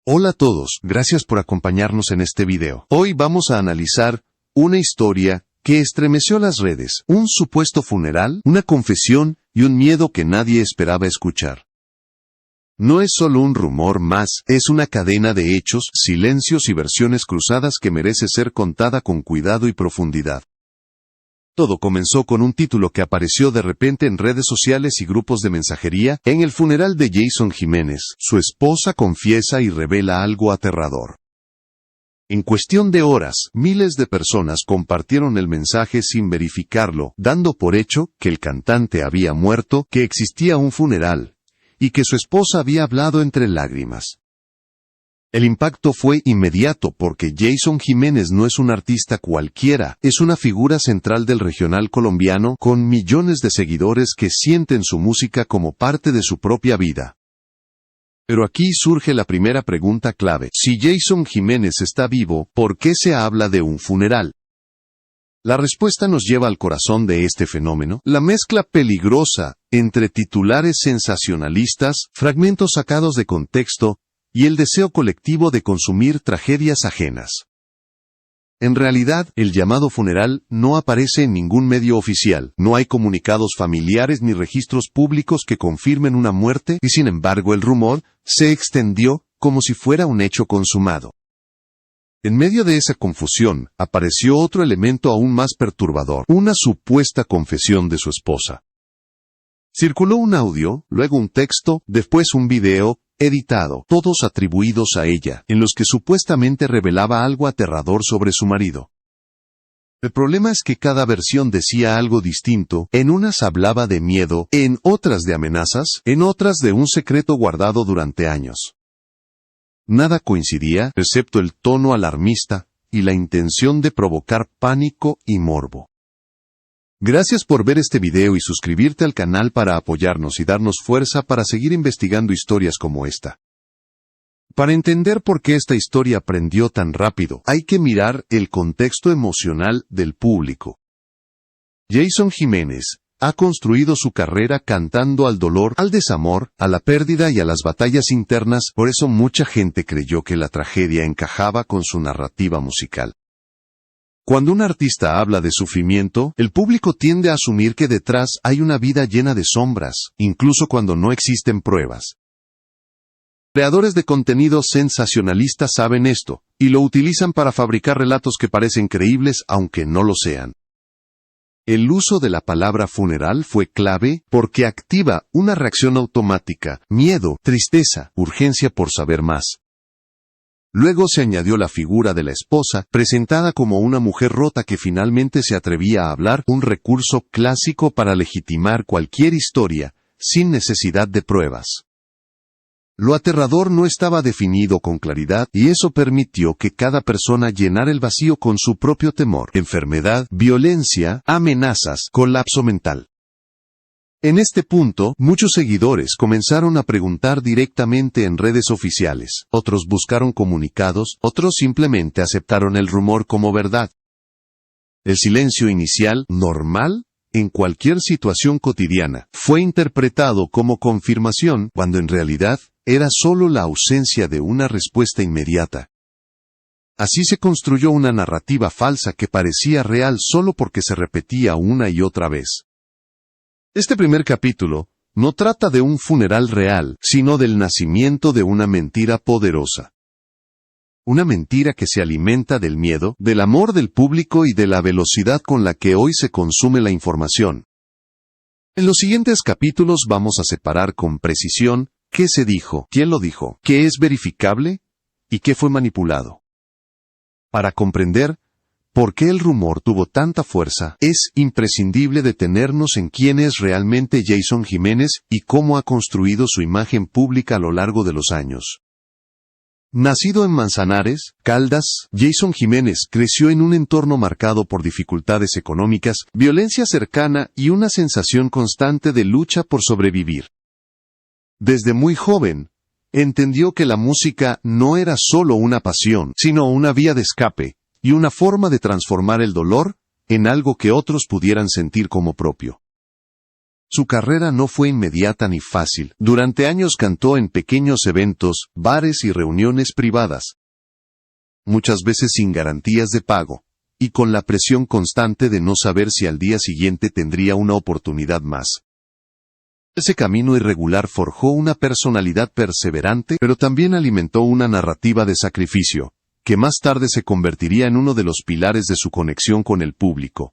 Hola a todos, gracias por acompañarnos en este video. Hoy vamos a analizar una historia que estremeció las redes, un supuesto funeral, una confesión y un miedo que nadie esperaba escuchar. No es solo un rumor más, es una cadena de hechos, silencios y versiones cruzadas que merece ser contada con cuidado y profundidad. Todo comenzó con un título que apareció de repente en redes sociales y grupos de mensajería. En el funeral de Jason Jiménez, su esposa confiesa y revela algo aterrador. En cuestión de horas, miles de personas compartieron el mensaje sin verificarlo, dando por hecho que el cantante había muerto, que existía un funeral, y que su esposa había hablado entre lágrimas. El impacto fue inmediato porque Jason Jiménez no es un artista cualquiera, es una figura central del regional colombiano con millones de seguidores que sienten su música como parte de su propia vida. Pero aquí surge la primera pregunta clave. Si Jason Jiménez está vivo, ¿por qué se habla de un funeral? La respuesta nos lleva al corazón de este fenómeno, la mezcla peligrosa entre titulares sensacionalistas, fragmentos sacados de contexto, y el deseo colectivo de consumir tragedias ajenas. En realidad, el llamado funeral no aparece en ningún medio oficial, no hay comunicados familiares ni registros públicos que confirmen una muerte, y sin embargo el rumor se extendió como si fuera un hecho consumado. En medio de esa confusión, apareció otro elemento aún más perturbador, una supuesta confesión de su esposa. Circuló un audio, luego un texto, después un video, editado, todos atribuidos a ella, en los que supuestamente revelaba algo aterrador sobre su marido. El problema es que cada versión decía algo distinto, en unas hablaba de miedo, en otras de amenazas, en otras de un secreto guardado durante años. Nada coincidía, excepto el tono alarmista y la intención de provocar pánico y morbo. Gracias por ver este video y suscribirte al canal para apoyarnos y darnos fuerza para seguir investigando historias como esta. Para entender por qué esta historia prendió tan rápido, hay que mirar el contexto emocional del público. Jason Jiménez ha construido su carrera cantando al dolor, al desamor, a la pérdida y a las batallas internas, por eso mucha gente creyó que la tragedia encajaba con su narrativa musical. Cuando un artista habla de sufrimiento, el público tiende a asumir que detrás hay una vida llena de sombras, incluso cuando no existen pruebas. Creadores de contenido sensacionalista saben esto, y lo utilizan para fabricar relatos que parecen creíbles aunque no lo sean. El uso de la palabra funeral fue clave porque activa una reacción automática, miedo, tristeza, urgencia por saber más. Luego se añadió la figura de la esposa, presentada como una mujer rota que finalmente se atrevía a hablar, un recurso clásico para legitimar cualquier historia, sin necesidad de pruebas. Lo aterrador no estaba definido con claridad, y eso permitió que cada persona llenara el vacío con su propio temor, enfermedad, violencia, amenazas, colapso mental. En este punto, muchos seguidores comenzaron a preguntar directamente en redes oficiales, otros buscaron comunicados, otros simplemente aceptaron el rumor como verdad. El silencio inicial, normal, en cualquier situación cotidiana, fue interpretado como confirmación, cuando en realidad, era solo la ausencia de una respuesta inmediata. Así se construyó una narrativa falsa que parecía real solo porque se repetía una y otra vez. Este primer capítulo no trata de un funeral real, sino del nacimiento de una mentira poderosa. Una mentira que se alimenta del miedo, del amor del público y de la velocidad con la que hoy se consume la información. En los siguientes capítulos vamos a separar con precisión qué se dijo, quién lo dijo, qué es verificable y qué fue manipulado. Para comprender ¿por qué el rumor tuvo tanta fuerza? Es imprescindible detenernos en quién es realmente Jason Jiménez y cómo ha construido su imagen pública a lo largo de los años. Nacido en Manzanares, Caldas, Jason Jiménez creció en un entorno marcado por dificultades económicas, violencia cercana y una sensación constante de lucha por sobrevivir. Desde muy joven, entendió que la música no era solo una pasión, sino una vía de escape, y una forma de transformar el dolor en algo que otros pudieran sentir como propio. Su carrera no fue inmediata ni fácil. Durante años cantó en pequeños eventos, bares y reuniones privadas, muchas veces sin garantías de pago, y con la presión constante de no saber si al día siguiente tendría una oportunidad más. Ese camino irregular forjó una personalidad perseverante, pero también alimentó una narrativa de sacrificio, que más tarde se convertiría en uno de los pilares de su conexión con el público.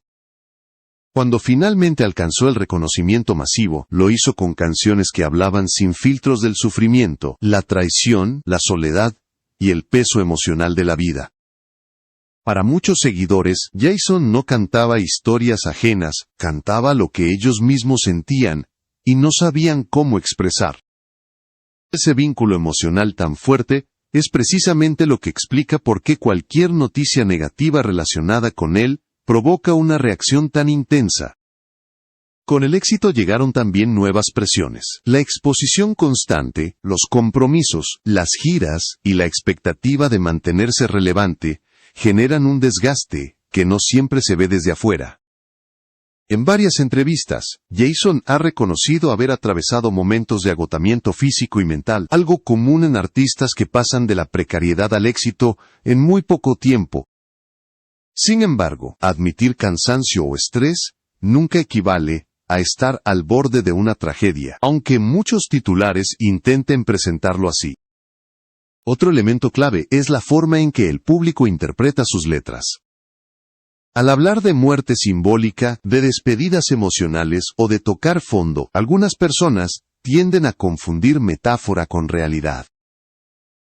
Cuando finalmente alcanzó el reconocimiento masivo, lo hizo con canciones que hablaban sin filtros del sufrimiento, la traición, la soledad y el peso emocional de la vida. Para muchos seguidores, Jason no cantaba historias ajenas, cantaba lo que ellos mismos sentían y no sabían cómo expresar. Ese vínculo emocional tan fuerte es precisamente lo que explica por qué cualquier noticia negativa relacionada con él provoca una reacción tan intensa. Con el éxito llegaron también nuevas presiones. La exposición constante, los compromisos, las giras y la expectativa de mantenerse relevante generan un desgaste que no siempre se ve desde afuera. En varias entrevistas, Jason ha reconocido haber atravesado momentos de agotamiento físico y mental, algo común en artistas que pasan de la precariedad al éxito en muy poco tiempo. Sin embargo, admitir cansancio o estrés nunca equivale a estar al borde de una tragedia, aunque muchos titulares intenten presentarlo así. Otro elemento clave es la forma en que el público interpreta sus letras. Al hablar de muerte simbólica, de despedidas emocionales o de tocar fondo, algunas personas tienden a confundir metáfora con realidad.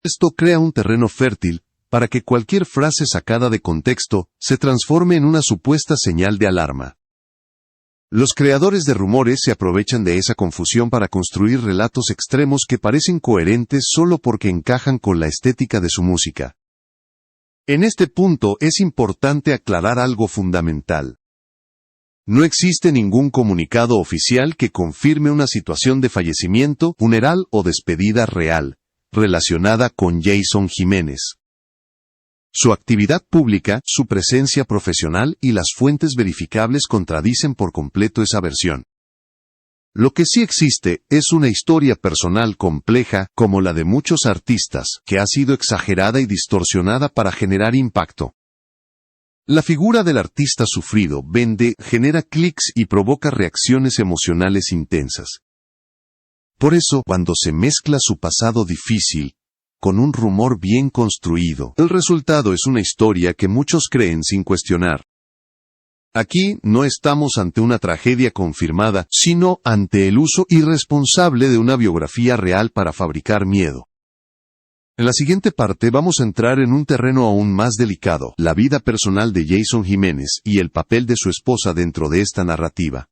Esto crea un terreno fértil para que cualquier frase sacada de contexto se transforme en una supuesta señal de alarma. Los creadores de rumores se aprovechan de esa confusión para construir relatos extremos que parecen coherentes solo porque encajan con la estética de su música. En este punto es importante aclarar algo fundamental. No existe ningún comunicado oficial que confirme una situación de fallecimiento, funeral o despedida real, relacionada con Jason Jiménez. Su actividad pública, su presencia profesional y las fuentes verificables contradicen por completo esa versión. Lo que sí existe es una historia personal compleja, como la de muchos artistas, que ha sido exagerada y distorsionada para generar impacto. La figura del artista sufrido vende, genera clics y provoca reacciones emocionales intensas. Por eso, cuando se mezcla su pasado difícil con un rumor bien construido, el resultado es una historia que muchos creen sin cuestionar. Aquí no estamos ante una tragedia confirmada, sino ante el uso irresponsable de una biografía real para fabricar miedo. En la siguiente parte vamos a entrar en un terreno aún más delicado, la vida personal de Jason Jiménez y el papel de su esposa dentro de esta narrativa.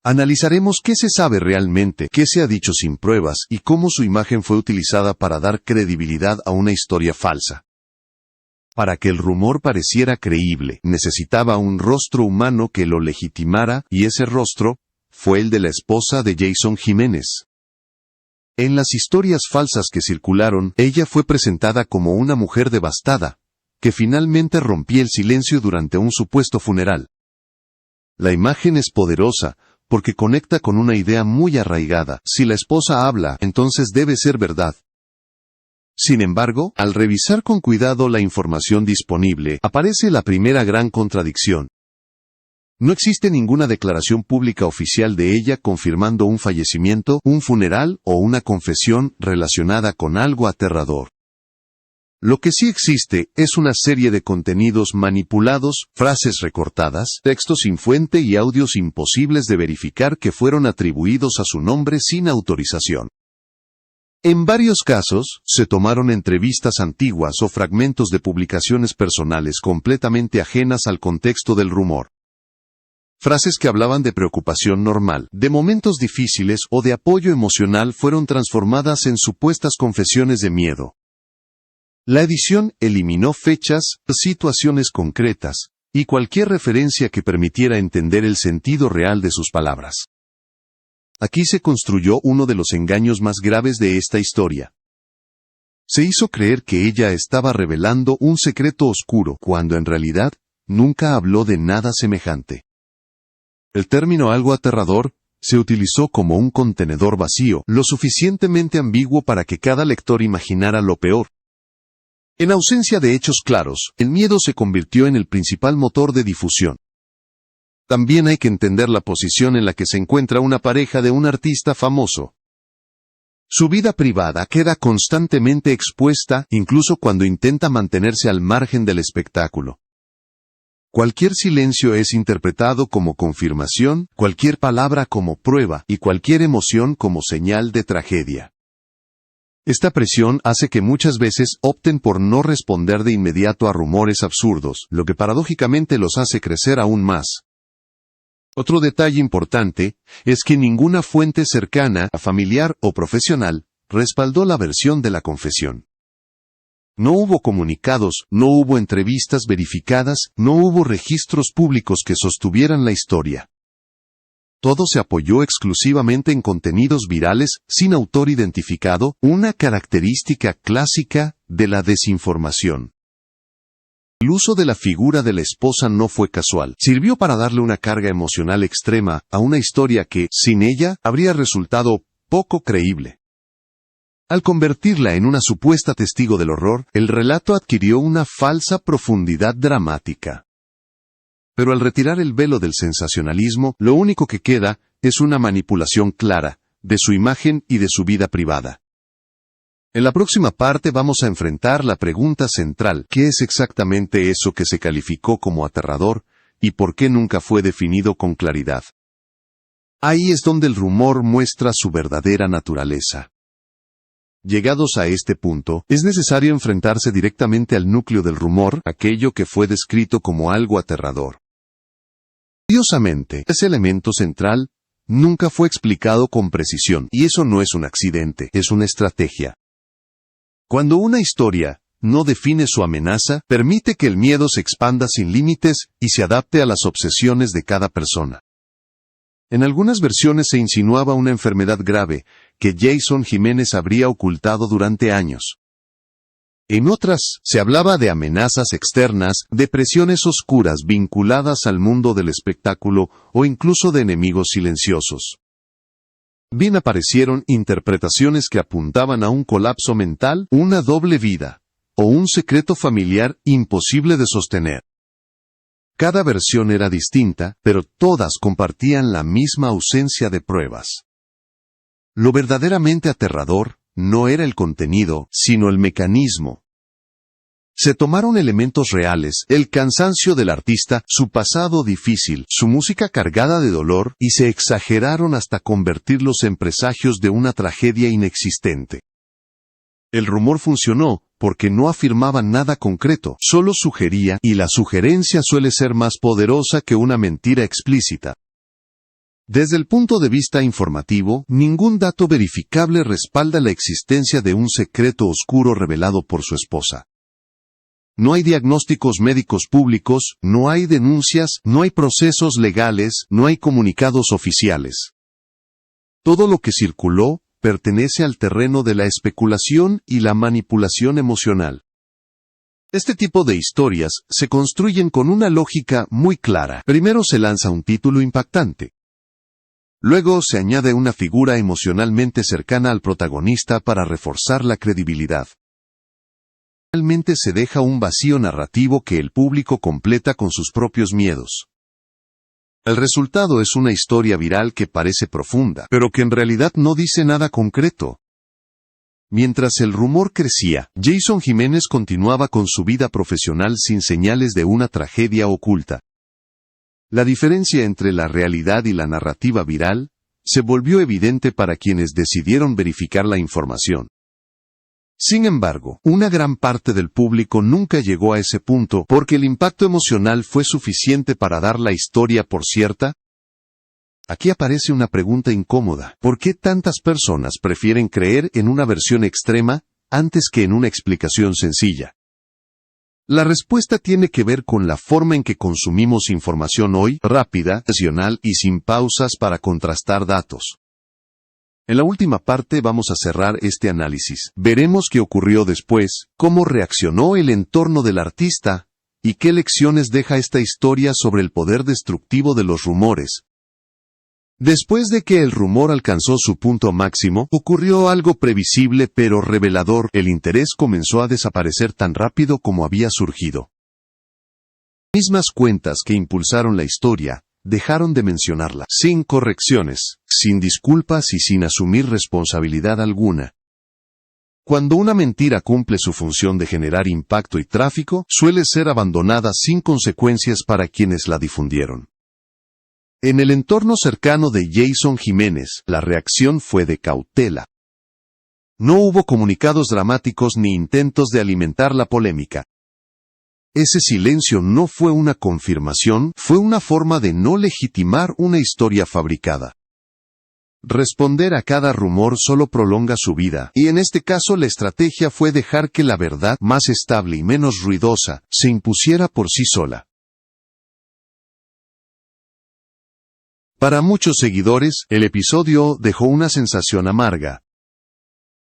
Analizaremos qué se sabe realmente, qué se ha dicho sin pruebas y cómo su imagen fue utilizada para dar credibilidad a una historia falsa. Para que el rumor pareciera creíble, necesitaba un rostro humano que lo legitimara, y ese rostro fue el de la esposa de Jason Jiménez. En las historias falsas que circularon, ella fue presentada como una mujer devastada, que finalmente rompía el silencio durante un supuesto funeral. La imagen es poderosa, porque conecta con una idea muy arraigada: si la esposa habla, entonces debe ser verdad. Sin embargo, al revisar con cuidado la información disponible, aparece la primera gran contradicción. No existe ninguna declaración pública oficial de ella confirmando un fallecimiento, un funeral o una confesión relacionada con algo aterrador. Lo que sí existe es una serie de contenidos manipulados, frases recortadas, textos sin fuente y audios imposibles de verificar que fueron atribuidos a su nombre sin autorización. En varios casos, se tomaron entrevistas antiguas o fragmentos de publicaciones personales completamente ajenas al contexto del rumor. Frases que hablaban de preocupación normal, de momentos difíciles o de apoyo emocional fueron transformadas en supuestas confesiones de miedo. La edición eliminó fechas, situaciones concretas, y cualquier referencia que permitiera entender el sentido real de sus palabras. Aquí se construyó uno de los engaños más graves de esta historia. Se hizo creer que ella estaba revelando un secreto oscuro, cuando en realidad nunca habló de nada semejante. El término algo aterrador se utilizó como un contenedor vacío, lo suficientemente ambiguo para que cada lector imaginara lo peor. En ausencia de hechos claros, el miedo se convirtió en el principal motor de difusión. También hay que entender la posición en la que se encuentra una pareja de un artista famoso. Su vida privada queda constantemente expuesta, incluso cuando intenta mantenerse al margen del espectáculo. Cualquier silencio es interpretado como confirmación, cualquier palabra como prueba, y cualquier emoción como señal de tragedia. Esta presión hace que muchas veces opten por no responder de inmediato a rumores absurdos, lo que paradójicamente los hace crecer aún más. Otro detalle importante es que ninguna fuente cercana, familiar o profesional, respaldó la versión de la confesión. No hubo comunicados, no hubo entrevistas verificadas, no hubo registros públicos que sostuvieran la historia. Todo se apoyó exclusivamente en contenidos virales, sin autor identificado, una característica clásica de la desinformación. El uso de la figura de la esposa no fue casual, sirvió para darle una carga emocional extrema a una historia que, sin ella, habría resultado poco creíble. Al convertirla en una supuesta testigo del horror, el relato adquirió una falsa profundidad dramática. Pero al retirar el velo del sensacionalismo, lo único que queda es una manipulación clara de su imagen y de su vida privada. En la próxima parte vamos a enfrentar la pregunta central: ¿qué es exactamente eso que se calificó como aterrador y por qué nunca fue definido con claridad? Ahí es donde el rumor muestra su verdadera naturaleza. Llegados a este punto, es necesario enfrentarse directamente al núcleo del rumor, aquello que fue descrito como algo aterrador. Curiosamente, ese elemento central nunca fue explicado con precisión, y eso no es un accidente, es una estrategia. Cuando una historia no define su amenaza, permite que el miedo se expanda sin límites y se adapte a las obsesiones de cada persona. En algunas versiones se insinuaba una enfermedad grave que Jason Jiménez habría ocultado durante años. En otras, se hablaba de amenazas externas, de presiones oscuras vinculadas al mundo del espectáculo o incluso de enemigos silenciosos. Bien aparecieron interpretaciones que apuntaban a un colapso mental, una doble vida, o un secreto familiar imposible de sostener. Cada versión era distinta, pero todas compartían la misma ausencia de pruebas. Lo verdaderamente aterrador no era el contenido, sino el mecanismo. Se tomaron elementos reales, el cansancio del artista, su pasado difícil, su música cargada de dolor, y se exageraron hasta convertirlos en presagios de una tragedia inexistente. El rumor funcionó porque no afirmaba nada concreto, solo sugería, y la sugerencia suele ser más poderosa que una mentira explícita. Desde el punto de vista informativo, ningún dato verificable respalda la existencia de un secreto oscuro revelado por su esposa. No hay diagnósticos médicos públicos, no hay denuncias, no hay procesos legales, no hay comunicados oficiales. Todo lo que circuló pertenece al terreno de la especulación y la manipulación emocional. Este tipo de historias se construyen con una lógica muy clara. Primero se lanza un título impactante. Luego se añade una figura emocionalmente cercana al protagonista para reforzar la credibilidad. Finalmente se deja un vacío narrativo que el público completa con sus propios miedos. El resultado es una historia viral que parece profunda, pero que en realidad no dice nada concreto. Mientras el rumor crecía, Jason Jiménez continuaba con su vida profesional sin señales de una tragedia oculta. La diferencia entre la realidad y la narrativa viral se volvió evidente para quienes decidieron verificar la información. Sin embargo, una gran parte del público nunca llegó a ese punto porque el impacto emocional fue suficiente para dar la historia por cierta. Aquí aparece una pregunta incómoda: ¿por qué tantas personas prefieren creer en una versión extrema antes que en una explicación sencilla? La respuesta tiene que ver con la forma en que consumimos información hoy, rápida, racional y sin pausas para contrastar datos. En la última parte vamos a cerrar este análisis. Veremos qué ocurrió después, cómo reaccionó el entorno del artista, y qué lecciones deja esta historia sobre el poder destructivo de los rumores. Después de que el rumor alcanzó su punto máximo, ocurrió algo previsible pero revelador. El interés comenzó a desaparecer tan rápido como había surgido. Las mismas cuentas que impulsaron la historia dejaron de mencionarla, sin correcciones, sin disculpas y sin asumir responsabilidad alguna. Cuando una mentira cumple su función de generar impacto y tráfico, suele ser abandonada sin consecuencias para quienes la difundieron. En el entorno cercano de Jason Jiménez, la reacción fue de cautela. No hubo comunicados dramáticos ni intentos de alimentar la polémica. Ese silencio no fue una confirmación, fue una forma de no legitimar una historia fabricada. Responder a cada rumor solo prolonga su vida, y en este caso la estrategia fue dejar que la verdad, más estable y menos ruidosa, se impusiera por sí sola. Para muchos seguidores, el episodio dejó una sensación amarga.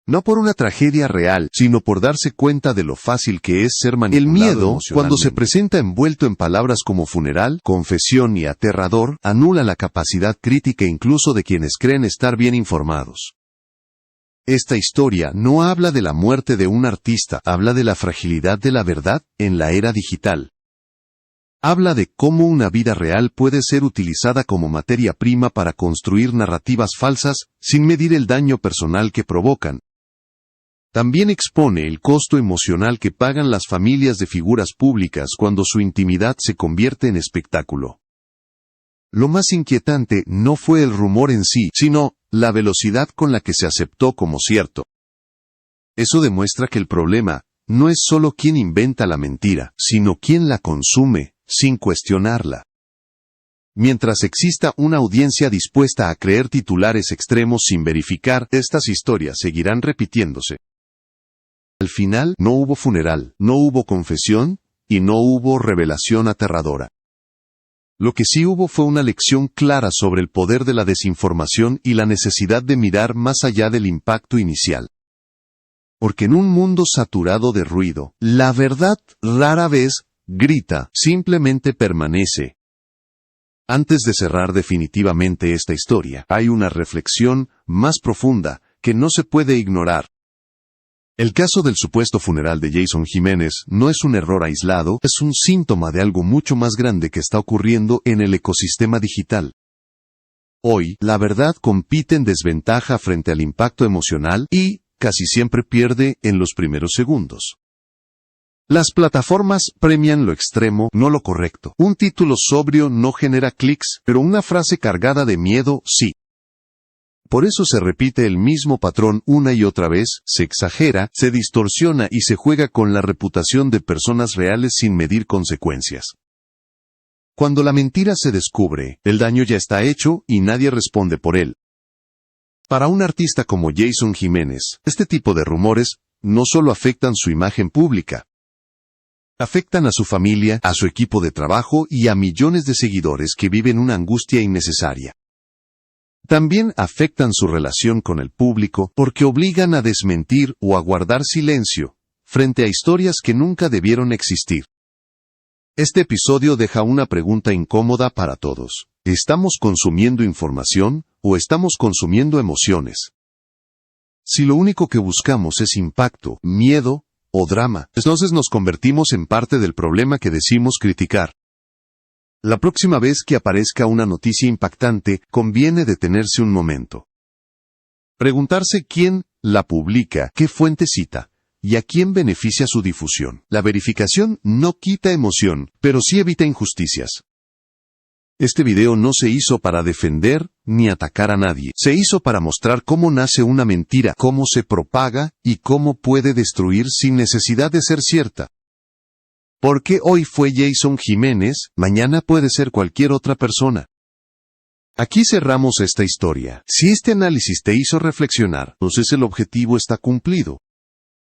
No por una tragedia real, sino por darse cuenta de lo fácil que es ser manipulado. El miedo, cuando se presenta envuelto en palabras como funeral, confesión y aterrador, anula la capacidad crítica incluso de quienes creen estar bien informados. Esta historia no habla de la muerte de un artista, habla de la fragilidad de la verdad en la era digital. Habla de cómo una vida real puede ser utilizada como materia prima para construir narrativas falsas, sin medir el daño personal que provocan. También expone el costo emocional que pagan las familias de figuras públicas cuando su intimidad se convierte en espectáculo. Lo más inquietante no fue el rumor en sí, sino la velocidad con la que se aceptó como cierto. Eso demuestra que el problema no es solo quién inventa la mentira, sino quién la consume, sin cuestionarla. Mientras exista una audiencia dispuesta a creer titulares extremos sin verificar, estas historias seguirán repitiéndose. Al final, no hubo funeral, no hubo confesión, y no hubo revelación aterradora. Lo que sí hubo fue una lección clara sobre el poder de la desinformación y la necesidad de mirar más allá del impacto inicial. Porque en un mundo saturado de ruido, la verdad rara vez grita, simplemente permanece. Antes de cerrar definitivamente esta historia, hay una reflexión más profunda que no se puede ignorar. El caso del supuesto funeral de Jason Jiménez no es un error aislado, es un síntoma de algo mucho más grande que está ocurriendo en el ecosistema digital. Hoy, la verdad compite en desventaja frente al impacto emocional y, casi siempre pierde en los primeros segundos. Las plataformas premian lo extremo, no lo correcto. Un título sobrio no genera clics, pero una frase cargada de miedo, sí. Por eso se repite el mismo patrón una y otra vez, se exagera, se distorsiona y se juega con la reputación de personas reales sin medir consecuencias. Cuando la mentira se descubre, el daño ya está hecho y nadie responde por él. Para un artista como Jason Jiménez, este tipo de rumores no solo afectan su imagen pública. Afectan a su familia, a su equipo de trabajo y a millones de seguidores que viven una angustia innecesaria. También afectan su relación con el público porque obligan a desmentir o a guardar silencio frente a historias que nunca debieron existir. Este episodio deja una pregunta incómoda para todos. ¿Estamos consumiendo información o estamos consumiendo emociones? Si lo único que buscamos es impacto, miedo o drama, entonces nos convertimos en parte del problema que decimos criticar. La próxima vez que aparezca una noticia impactante, conviene detenerse un momento. Preguntarse quién la publica, qué fuente cita, y a quién beneficia su difusión. La verificación no quita emoción, pero sí evita injusticias. Este video no se hizo para defender ni atacar a nadie. Se hizo para mostrar cómo nace una mentira, cómo se propaga y cómo puede destruir sin necesidad de ser cierta. Porque hoy fue Jason Jiménez, mañana puede ser cualquier otra persona. Aquí cerramos esta historia. Si este análisis te hizo reflexionar, entonces el objetivo está cumplido.